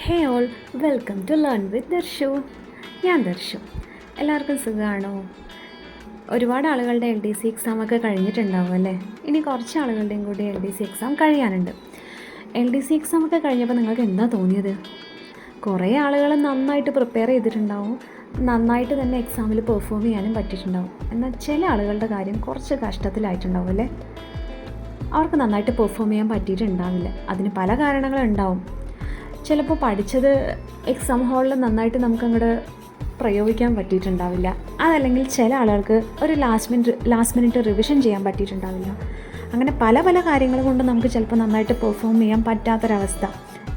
Hey all, welcome to learn with Darshu. ഞാൻ ദർശു. എല്ലാവർക്കും സുഖമാണോ? ഒരുപാട് ആളുകളുടെ LDC എക്സാമൊക്കെ കഴിഞ്ഞിട്ടുണ്ടാവും അല്ലേ? ഇനി കുറച്ച് ആളുകളുടെയും കൂടി LDC എക്സാം കഴിയാനുണ്ട്. LDC എക്സാമൊക്കെ കഴിഞ്ഞപ്പോൾ നിങ്ങൾക്ക് എന്താ തോന്നിയത്? കുറേ ആളുകൾ നന്നായിട്ട് പ്രിപ്പയർ ചെയ്തിട്ടുണ്ടാവും, നന്നായിട്ട് തന്നെ എക്സാമിൽ പെർഫോം ചെയ്യാനും പറ്റിയിട്ടുണ്ടാവും. എന്നാൽ ചില ആളുകളുടെ കാര്യം കുറച്ച് കഷ്ടത്തിലായിട്ടുണ്ടാവും അല്ലേ? അവർക്ക് നന്നായിട്ട് പെർഫോം ചെയ്യാൻ പറ്റിയിട്ടുണ്ടാവില്ല. അതിന് പല കാരണങ്ങളുണ്ടാവും. ചിലപ്പോൾ പഠിച്ചത് എക്സാം ഹാളിൽ നന്നായിട്ട് നമുക്കങ്ങോട്ട് പ്രയോഗിക്കാൻ പറ്റിയിട്ടുണ്ടാവില്ല. അതല്ലെങ്കിൽ ചില ആളുകൾക്ക് ഒരു ലാസ്റ്റ് മിനിറ്റ് റിവിഷൻ ചെയ്യാൻ പറ്റിയിട്ടുണ്ടാവില്ല. അങ്ങനെ പല പല കാര്യങ്ങൾ കൊണ്ട് നമുക്ക് ചിലപ്പോൾ നന്നായിട്ട് പെർഫോം ചെയ്യാൻ പറ്റാത്തൊരവസ്ഥ.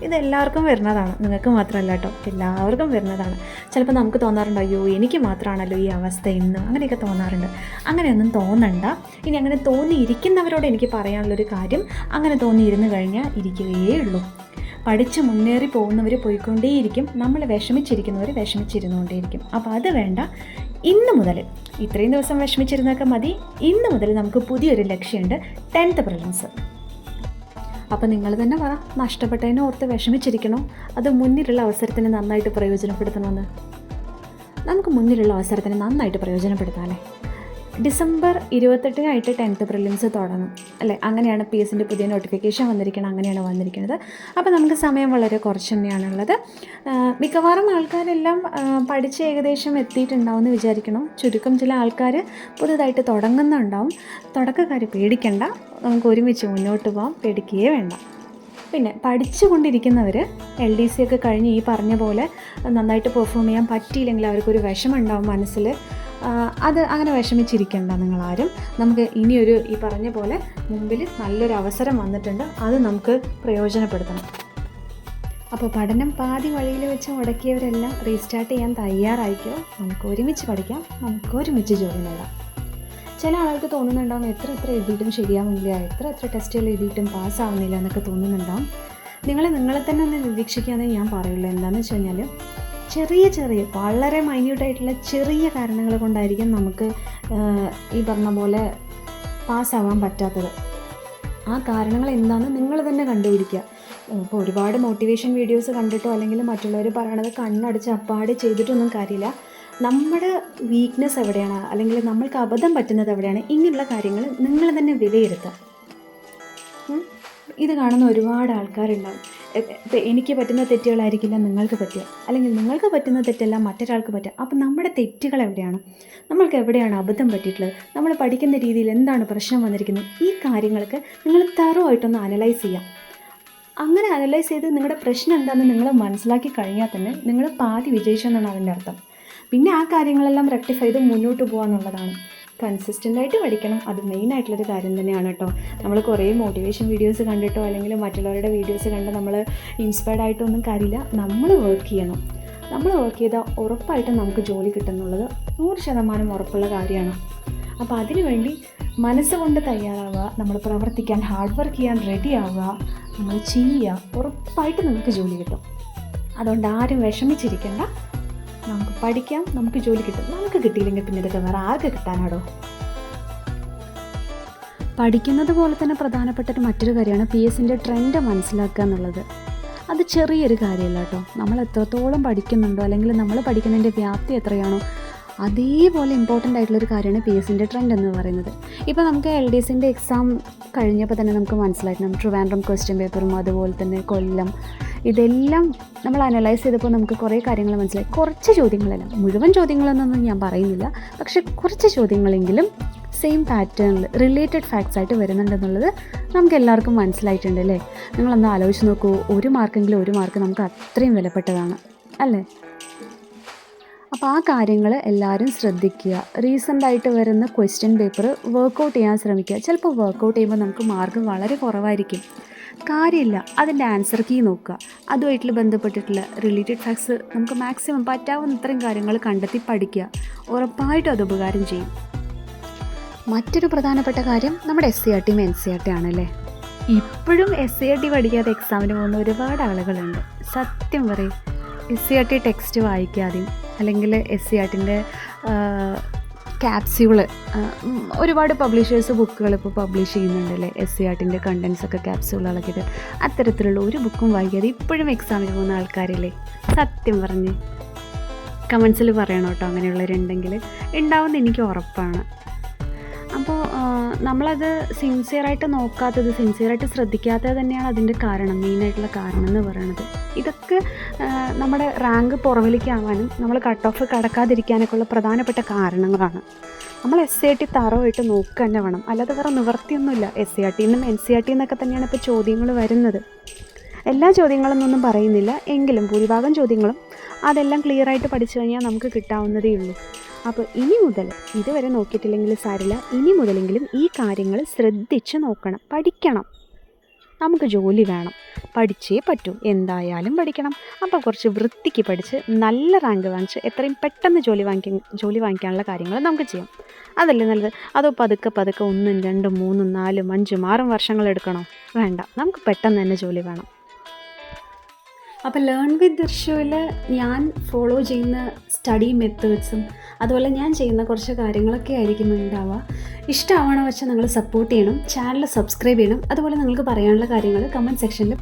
ഇതെല്ലാവർക്കും വരുന്നതാണ്, നിങ്ങൾക്ക് മാത്രമല്ല കേട്ടോ, എല്ലാവർക്കും വരുന്നതാണ്. ചിലപ്പോൾ നമുക്ക് തോന്നാറുണ്ട്, അയ്യോ എനിക്ക് മാത്രമാണല്ലോ ഈ അവസ്ഥ ഇന്ന്, അങ്ങനെയൊക്കെ തോന്നാറുണ്ട്. അങ്ങനെയൊന്നും തോന്നണ്ട. ഇനി അങ്ങനെ തോന്നിയിരിക്കുന്നവരോട് എനിക്ക് പറയാനുള്ളൊരു കാര്യം, അങ്ങനെ തോന്നിയിരുന്നു കഴിഞ്ഞാൽ ഇരിക്കുകയേ ഉള്ളൂ. പഠിച്ച് മുന്നേറി പോകുന്നവർ പോയിക്കൊണ്ടേയിരിക്കും, നമ്മൾ വിഷമിച്ചിരിക്കുന്നവർ വിഷമിച്ചിരുന്നുകൊണ്ടേയിരിക്കും. അപ്പോൾ അത് വേണ്ട. ഇന്ന് മുതൽ, ഇത്രയും ദിവസം വിഷമിച്ചിരുന്നൊക്കെ മതി, ഇന്ന് മുതൽ നമുക്ക് പുതിയൊരു ലക്ഷ്യമുണ്ട്, 10th പ്രിലിംസ്. അപ്പോൾ നിങ്ങൾ തന്നെ പറ, നഷ്ടപ്പെട്ടതിനെ ഓർത്ത് വിഷമിച്ചിരിക്കണോ, അത് മുന്നിലുള്ള അവസരത്തിന് നന്നായിട്ട് പ്രയോജനപ്പെടുത്തണമെന്ന്? നമുക്ക് മുന്നിലുള്ള അവസരത്തിന് നന്നായിട്ട് പ്രയോജനപ്പെടുത്താമല്ലേ? ഡിസംബർ 28-നായിട്ട് 10th പ്രിലിംസ് തുടങ്ങും അല്ലേ? അങ്ങനെയാണ് PSൻ്റെ പുതിയ നോട്ടിഫിക്കേഷൻ വന്നിരിക്കുന്നത്, അങ്ങനെയാണ് വന്നിരിക്കുന്നത്. അപ്പോൾ നമുക്ക് സമയം വളരെ കുറച്ച് തന്നെയാണുള്ളത്. മിക്കവാറും ആൾക്കാരെല്ലാം പഠിച്ച് ഏകദേശം എത്തിയിട്ടുണ്ടാവുമെന്ന് വിചാരിക്കണം. ചുരുക്കം ചില ആൾക്കാർ പുതുതായിട്ട് തുടങ്ങുന്നുണ്ടാവും. തുടക്കക്കാർ പേടിക്കണ്ട, നമുക്ക് ഒരുമിച്ച് മുന്നോട്ട് പോകാം, പേടിക്കുകയേ വേണ്ട. പിന്നെ പഠിച്ചു കൊണ്ടിരിക്കുന്നവർ LDC ഒക്കെ കഴിഞ്ഞ് ഈ പറഞ്ഞ പോലെ നന്നായിട്ട് പെർഫോം ചെയ്യാൻ പറ്റിയില്ലെങ്കിൽ അവർക്കൊരു വിഷമം ഉണ്ടാവും മനസ്സിൽ. അത് അങ്ങനെ വിഷമിച്ചിരിക്കേണ്ട നിങ്ങളാരും. നമുക്ക് ഇനിയൊരു ഈ പറഞ്ഞ പോലെ മുമ്പിൽ നല്ലൊരു അവസരം വന്നിട്ടുണ്ട്, അത് നമുക്ക് പ്രയോജനപ്പെടുത്തണം. അപ്പോൾ പഠനം പാതി വഴിയിൽ വെച്ച് മുടക്കിയവരെല്ലാം റീസ്റ്റാർട്ട് ചെയ്യാൻ തയ്യാറായിക്കോ. നമുക്ക് ഒരുമിച്ച് പഠിക്കാം, നമുക്ക് ഒരുമിച്ച് ജോലി നേടാം. ചില ആളുകൾക്ക് തോന്നുന്നുണ്ടാവും, എത്ര എഴുതിയിട്ടും ശരിയാവുന്നില്ല, എത്ര ടെസ്റ്റുകൾ എഴുതിയിട്ടും പാസ്സാവുന്നില്ല എന്നൊക്കെ തോന്നുന്നുണ്ടാവും. നിങ്ങളെ തന്നെ ഒന്ന് നിരീക്ഷിക്കാമെന്നേ ഞാൻ പറയുള്ളൂ. എന്താണെന്ന് വെച്ച് കഴിഞ്ഞാൽ, ചെറിയ വളരെ മൈന്യൂട്ടായിട്ടുള്ള ചെറിയ കാരണങ്ങൾ കൊണ്ടായിരിക്കും നമുക്ക് ഈ പറഞ്ഞ പോലെ പാസ്സാവാൻ പറ്റാത്തത്. ആ കാരണങ്ങൾ എന്താണെന്ന് നിങ്ങൾ തന്നെ കണ്ടുപിടിക്കുക. ഇപ്പോൾ ഒരുപാട് മോട്ടിവേഷൻ വീഡിയോസ് കണ്ടിട്ടോ അല്ലെങ്കിൽ മറ്റുള്ളവർ പറയണത് കണ്ണടച്ച് അപ്പാടെ ചെയ്തിട്ടൊന്നും കാര്യമില്ല. നമ്മുടെ വീക്ക്നെസ് എവിടെയാണ്, അല്ലെങ്കിൽ നമ്മൾക്ക് അബദ്ധം പറ്റുന്നത് എവിടെയാണ്, ഇങ്ങനെയുള്ള കാര്യങ്ങൾ നിങ്ങൾ തന്നെ വിലയിരുത്തുക. ഇത് കാണുന്ന ഒരുപാട് ആൾക്കാരുണ്ടാവും. ഇപ്പം എനിക്ക് പറ്റുന്ന തെറ്റുകളായിരിക്കില്ല നിങ്ങൾക്ക് പറ്റുക, അല്ലെങ്കിൽ നിങ്ങൾക്ക് പറ്റുന്ന തെറ്റെല്ലാം മറ്റൊരാൾക്ക് പറ്റുക. അപ്പം നമ്മുടെ തെറ്റുകൾ എവിടെയാണ്, നമ്മൾക്ക് എവിടെയാണ് അബദ്ധം പറ്റിയിട്ടുള്ളത്, നമ്മൾ പഠിക്കുന്ന രീതിയിൽ എന്താണ് പ്രശ്നം വന്നിരിക്കുന്നത്, ഈ കാര്യങ്ങൾക്ക് നിങ്ങൾ തറവായിട്ടൊന്ന് അനലൈസ് ചെയ്യാം. അങ്ങനെ അനലൈസ് ചെയ്ത് നിങ്ങളുടെ പ്രശ്നം എന്താണെന്ന് നിങ്ങൾ മനസ്സിലാക്കി കഴിഞ്ഞാൽ തന്നെ നിങ്ങൾ പാതി വിജയിച്ചെന്നാണ് അതിൻ്റെ അർത്ഥം. പിന്നെ ആ കാര്യങ്ങളെല്ലാം റെക്ടിഫൈ ചെയ്ത് മുന്നോട്ട് പോകുക എന്നുള്ളതാണ്. കൺസിസ്റ്റൻ്റായിട്ട് പഠിക്കണം, അത് മെയിനായിട്ടുള്ളൊരു കാര്യം തന്നെയാണ് കേട്ടോ. നമ്മൾ കുറേ മോട്ടിവേഷൻ വീഡിയോസ് കണ്ടിട്ടോ അല്ലെങ്കിൽ മറ്റുള്ളവരുടെ വീഡിയോസ് കണ്ട് നമ്മൾ ഇൻസ്പയർഡ് ആയിട്ടൊന്നും കാര്യമില്ല. നമ്മൾ വർക്ക് ചെയ്യണം. നമ്മൾ വർക്ക് ചെയ്താൽ ഉറപ്പായിട്ടും നമുക്ക് ജോലി കിട്ടുന്നുള്ളത് 100% ഉറപ്പുള്ള കാര്യമാണ്. അപ്പോൾ അതിനുവേണ്ടി മനസ്സുകൊണ്ട് തയ്യാറാവുക, നമ്മൾ പ്രവർത്തിക്കാൻ, ഹാർഡ് വർക്ക് ചെയ്യാൻ റെഡി ആവുക, നമ്മൾ ചെയ്യുക, ഉറപ്പായിട്ട് നമുക്ക് ജോലി കിട്ടും. അതുകൊണ്ട് ആരും വിഷമിച്ചിരിക്കേണ്ട. നമുക്ക് പഠിക്കാം, നമുക്ക് ജോലി കിട്ടും. നമുക്ക് കിട്ടിയില്ലെങ്കിൽ പിന്നെ ഇതൊക്കെ വേറെ ആർക്ക് കിട്ടാനാടോ? പഠിക്കുന്നത് പോലെ തന്നെ പ്രധാനപ്പെട്ട മറ്റൊരു കാര്യമാണ് PSൻ്റെ ട്രെൻഡ് മനസ്സിലാക്കുക എന്നുള്ളത്. അത് ചെറിയൊരു കാര്യമല്ല കേട്ടോ. നമ്മൾ എത്രത്തോളം പഠിക്കുന്നുണ്ടോ, അല്ലെങ്കിൽ നമ്മൾ പഠിക്കുന്നതിൻ്റെ വ്യാപ്തി എത്രയാണോ, അതേപോലെ ഇമ്പോർട്ടൻ്റ് ആയിട്ടുള്ളൊരു കാര്യമാണ് PSൻ്റെ ട്രെൻഡ് എന്ന് പറയുന്നത്. ഇപ്പോൾ നമുക്ക് LDCൻ്റെ എക്സാം കഴിഞ്ഞപ്പോൾ തന്നെ നമുക്ക് മനസ്സിലായിട്ടുണ്ട്, ട്രിവാൻഡ്രം ക്വസ്റ്റ്യൻ പേപ്പറും അതുപോലെ തന്നെ കൊല്ലം, ഇതെല്ലാം നമ്മൾ അനലൈസ് ചെയ്തപ്പോൾ നമുക്ക് കുറേ കാര്യങ്ങൾ മനസ്സിലായി. കുറച്ച് ചോദ്യങ്ങളല്ല, മുഴുവൻ ചോദ്യങ്ങളെന്നൊന്നും ഞാൻ പറയുന്നില്ല, പക്ഷേ കുറച്ച് ചോദ്യങ്ങളെങ്കിലും സെയിം പാറ്റേണിൽ റിലേറ്റഡ് ഫാക്ട്സ് ആയിട്ട് വരുന്നുണ്ടെന്നുള്ളത് നമുക്ക് എല്ലാവർക്കും മനസ്സിലായിട്ടുണ്ട് അല്ലേ? നിങ്ങളൊന്ന് ആലോചിച്ച് നോക്കൂ, ഒരു മാർക്ക് നമുക്ക് അത്രയും വിലപ്പെട്ടതാണ് അല്ലേ? അപ്പോൾ ആ കാര്യങ്ങൾ എല്ലാവരും ശ്രദ്ധിക്കുക. റീസെൻ്റായിട്ട് വരുന്ന ക്വസ്റ്റ്യൻ പേപ്പർ വർക്കൗട്ട് ചെയ്യാൻ ശ്രമിക്കുക. ചിലപ്പോൾ വർക്കൗട്ട് ചെയ്യുമ്പോൾ നമുക്ക് മാർക്ക് വളരെ കുറവായിരിക്കും, കാര്യമില്ല, അതിൻ്റെ ആൻസർ കീ നോക്കുക. അതുമായിട്ട് ബന്ധപ്പെട്ടിട്ടുള്ള റിലേറ്റഡ് ഫാക്ട്സ് നമുക്ക് മാക്സിമം പറ്റാവുന്ന ഇത്രയും കാര്യങ്ങൾ കണ്ടെത്തി പഠിക്കുക. ഉറപ്പായിട്ടും അത് ഉപകാരം ചെയ്യും. മറ്റൊരു പ്രധാനപ്പെട്ട കാര്യം നമ്മുടെ SCERTയും NCERT ആണല്ലേ. ഇപ്പോഴും SCERT പഠിക്കാതെ എക്സാമിന് പോകുന്ന ഒരുപാട് ആളുകളുണ്ട്. സത്യം പറയും, SCERT ടെക്സ്റ്റ് വായിക്കാതെയും അല്ലെങ്കിൽ SCERTൻ്റെ ക്യാപ്സ്യൂള് ഒരുപാട് പബ്ലിഷേഴ്സ് ബുക്കുകൾ ഇപ്പോൾ പബ്ലിഷ് ചെയ്യുന്നുണ്ടല്ലേ, SCERTൻ്റെ കണ്ടൻസ് ഒക്കെ ക്യാപ്സ്യൂളാക്കിയിട്ട്. അത്തരത്തിലുള്ള ഒരു ബുക്കും വായിക്കാതെ ഇപ്പോഴും എക്സാമിന് പോകുന്ന ആൾക്കാരില്ലേ? സത്യം പറഞ്ഞ് കമൻസിൽ പറയണം കേട്ടോ, അങ്ങനെയുള്ളവരുണ്ടെങ്കിൽ. ഉണ്ടാവുമെന്ന് എനിക്ക് ഉറപ്പാണ്. അപ്പോൾ നമ്മളത് സിൻസിയറായിട്ട് നോക്കാത്തത്, സിൻസിയറായിട്ട് ശ്രദ്ധിക്കാത്തത് തന്നെയാണ് അതിൻ്റെ കാരണം, മെയിനായിട്ടുള്ള കാരണം എന്ന് പറയുന്നത്. ഇതൊക്കെ നമ്മുടെ റാങ്ക് പുറകിലേക്കാവാനും നമ്മൾ കട്ട് ഓഫ് കടക്കാതിരിക്കാനൊക്കെ ഉള്ള പ്രധാനപ്പെട്ട കാരണങ്ങളാണ്. നമ്മൾ SCERT തറവായിട്ട് നോക്കുക തന്നെ വേണം, അല്ലാതെ വേറെ നിവർത്തിയൊന്നുമില്ല. SCERT നിന്നും NCERT എന്നൊക്കെ തന്നെയാണ് ഇപ്പോൾ ചോദ്യങ്ങൾ വരുന്നത്. എല്ലാ ചോദ്യങ്ങളെന്നൊന്നും പറയുന്നില്ല, എങ്കിലും ഭൂരിഭാഗം ചോദ്യങ്ങളും അതെല്ലാം ക്ലിയറായിട്ട് പഠിച്ചു കഴിഞ്ഞാൽ നമുക്ക് കിട്ടാവുന്നതേ ഉള്ളൂ. അപ്പോൾ ഇനി മുതൽ, ഇതുവരെ നോക്കിയിട്ടില്ലെങ്കിൽ സാരില്ല, ഇനി മുതലെങ്കിലും ഈ കാര്യങ്ങൾ ശ്രദ്ധിച്ച് നോക്കണം, പഠിക്കണം. നമുക്ക് ജോലി വേണം, പഠിച്ചേ പറ്റൂ, എന്തായാലും പഠിക്കണം. അപ്പോൾ കുറച്ച് വൃത്തിക്ക് പഠിച്ച് നല്ല റാങ്ക് വാങ്ങിച്ച് എത്രയും പെട്ടെന്ന് ജോലി വാങ്ങിക്കാനുള്ള കാര്യങ്ങൾ നമുക്ക് ചെയ്യാം. അതല്ലേ നല്ലത്? അതോ പതുക്കെ 1, 2, 3, 4, 5, 6 വർഷങ്ങൾ എടുക്കണോ? വേണ്ട, നമുക്ക് പെട്ടെന്ന് തന്നെ ജോലി വേണം. അപ്പോൾ ലേൺ വിത്ത് ദർശുവിൽ ഞാൻ ഫോളോ ചെയ്യുന്ന സ്റ്റഡി മെത്തേഡ്സും അതുപോലെ ഞാൻ ചെയ്യുന്ന കുറച്ച് കാര്യങ്ങളൊക്കെ ആയിരിക്കും ഉണ്ടാവുക. ഇഷ്ടമാവണോ വെച്ചാൽ നിങ്ങൾ സപ്പോർട്ട് ചെയ്യണം, ചാനൽ സബ്സ്ക്രൈബ് ചെയ്യണം. അതുപോലെ നിങ്ങൾക്ക് പറയാനുള്ള കാര്യങ്ങൾ കമൻറ്റ് സെക്ഷനിൽ